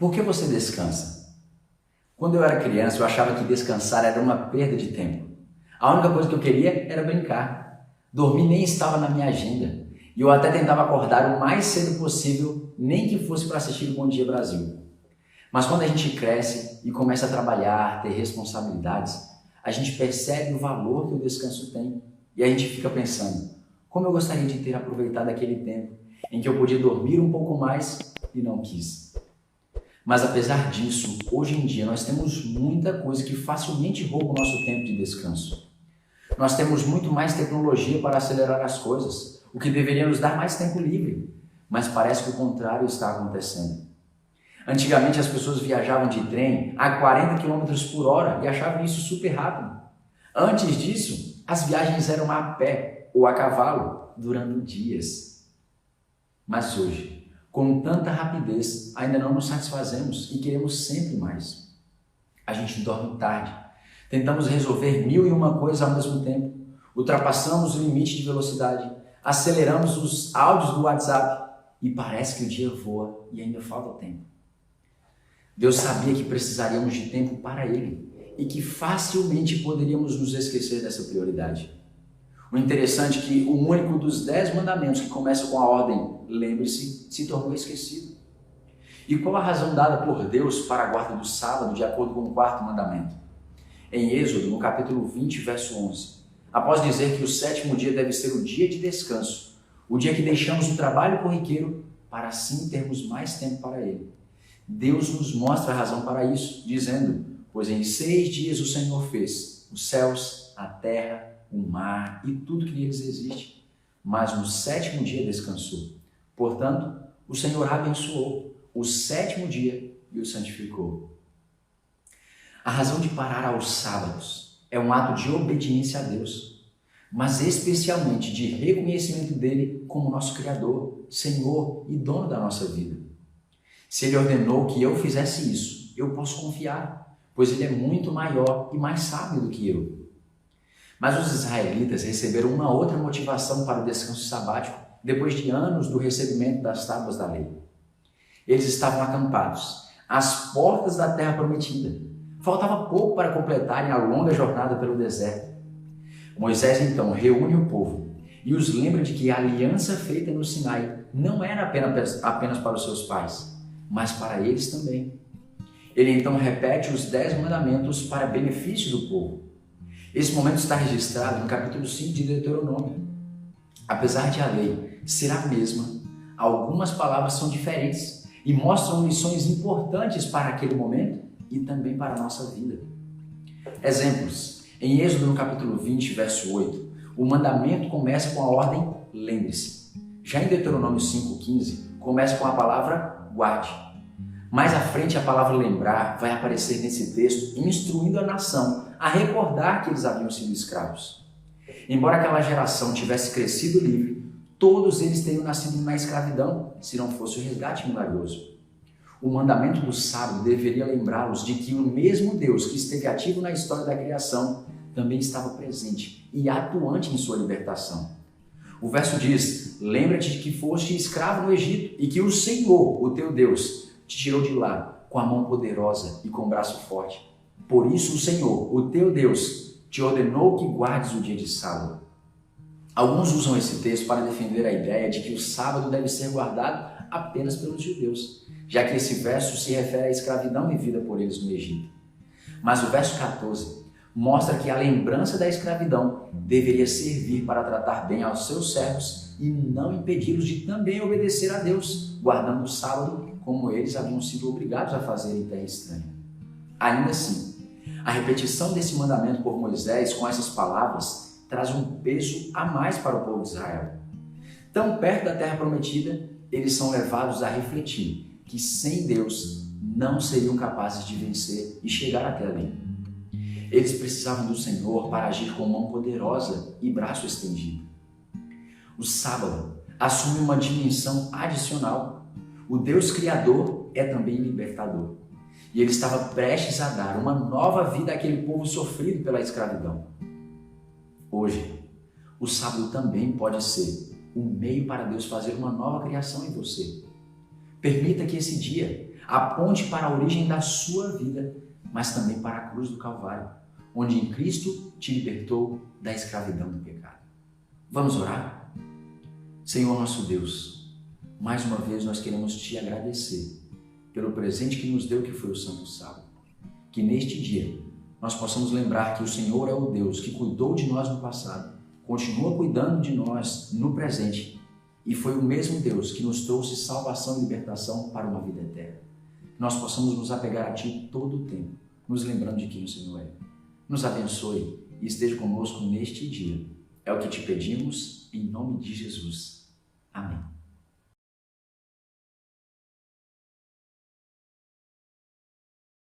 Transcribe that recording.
Por que você descansa? Quando eu era criança, eu achava que descansar era uma perda de tempo. A única coisa que eu queria era brincar. Dormir nem estava na minha agenda. E eu até tentava acordar o mais cedo possível, nem que fosse para assistir o Bom Dia Brasil. Mas quando a gente cresce e começa a trabalhar, ter responsabilidades, a gente percebe o valor que o descanso tem. E a gente fica pensando, como eu gostaria de ter aproveitado aquele tempo em que eu podia dormir um pouco mais e não quis. Mas apesar disso, hoje em dia nós temos muita coisa que facilmente rouba o nosso tempo de descanso. Nós temos muito mais tecnologia para acelerar as coisas, o que deveria nos dar mais tempo livre, mas parece que o contrário está acontecendo. Antigamente as pessoas viajavam de trem a 40 km por hora e achavam isso super rápido. Antes disso, as viagens eram a pé ou a cavalo, durando dias. Mas hoje, com tanta rapidez, ainda não nos satisfazemos e queremos sempre mais. A gente dorme tarde, tentamos resolver 1001 coisas ao mesmo tempo, ultrapassamos o limite de velocidade, aceleramos os áudios do WhatsApp e parece que o dia voa e ainda falta tempo. Deus sabia que precisaríamos de tempo para Ele e que facilmente poderíamos nos esquecer dessa prioridade. O interessante é que o único dos 10 mandamentos que começa com a ordem, lembre-se, se tornou esquecido. E qual a razão dada por Deus para a guarda do sábado, de acordo com o 4º mandamento? Em Êxodo, no capítulo 20, verso 11, após dizer que o 7º dia deve ser o dia de descanso, o dia que deixamos o trabalho corriqueiro para assim termos mais tempo para Ele, Deus nos mostra a razão para isso, dizendo, pois em 6 dias o Senhor fez os céus, a terra, o mar e tudo que neles existe, mas no 7º dia descansou. Portanto, o Senhor abençoou o 7º dia e o santificou. A razão de parar aos sábados é um ato de obediência a Deus, mas especialmente de reconhecimento dele como nosso Criador, Senhor e dono da nossa vida. Se Ele ordenou que eu fizesse isso, eu posso confiar, pois Ele é muito maior e mais sábio do que eu. Mas os israelitas receberam uma outra motivação para o descanso sabático depois de anos do recebimento das tábuas da lei. Eles estavam acampados às portas da terra prometida. Faltava pouco para completarem a longa jornada pelo deserto. Moisés então reúne o povo e os lembra de que a aliança feita no Sinai não era apenas para os seus pais, mas para eles também. Ele então repete os 10 mandamentos para benefício do povo. Esse momento está registrado no capítulo 5 de Deuteronômio. Apesar de a lei ser a mesma, algumas palavras são diferentes e mostram lições importantes para aquele momento e também para a nossa vida. Exemplos. Em Êxodo, no capítulo 20, verso 8, o mandamento começa com a ordem lembre-se. Já em Deuteronômio 5,15, começa com a palavra guarde. Mais à frente, a palavra lembrar vai aparecer nesse texto, instruindo a nação a recordar que eles haviam sido escravos. Embora aquela geração tivesse crescido livre, todos eles teriam nascido na escravidão, se não fosse o resgate milagroso. O mandamento do sábado deveria lembrá-los de que o mesmo Deus que esteve ativo na história da criação também estava presente e atuante em sua libertação. O verso diz, lembra-te de que foste escravo no Egito e que o Senhor, o teu Deus, te tirou de lá com a mão poderosa e com o braço forte. Por isso o Senhor, o teu Deus, te ordenou que guardes o dia de sábado. Alguns usam esse texto para defender a ideia de que o sábado deve ser guardado apenas pelos judeus, já que esse verso se refere à escravidão vivida por eles no Egito. Mas o verso 14 mostra que a lembrança da escravidão deveria servir para tratar bem aos seus servos e não impedi-los de também obedecer a Deus, guardando o sábado como eles haviam sido obrigados a fazer em terra estranha. Ainda assim, a repetição desse mandamento por Moisés com essas palavras traz um peso a mais para o povo de Israel. Tão perto da terra prometida, eles são levados a refletir que sem Deus não seriam capazes de vencer e chegar até ali. Eles precisavam do Senhor para agir com mão poderosa e braço estendido. O sábado assume uma dimensão adicional. O Deus Criador é também libertador. E Ele estava prestes a dar uma nova vida àquele povo sofrido pela escravidão. Hoje, o sábado também pode ser um meio para Deus fazer uma nova criação em você. Permita que esse dia, Aponte para a origem da sua vida, mas também para a cruz do Calvário, onde em Cristo te libertou da escravidão do pecado. Vamos orar? Senhor nosso Deus, mais uma vez nós queremos te agradecer pelo presente que nos deu, que foi o Santo Sábado. Que neste dia nós possamos lembrar que o Senhor é o Deus que cuidou de nós no passado, continua cuidando de nós no presente e foi o mesmo Deus que nos trouxe salvação e libertação para uma vida eterna. Que nós possamos nos apegar a Ti todo o tempo, nos lembrando de quem o Senhor é. Nos abençoe e esteja conosco neste dia. É o que te pedimos, em nome de Jesus. Amém.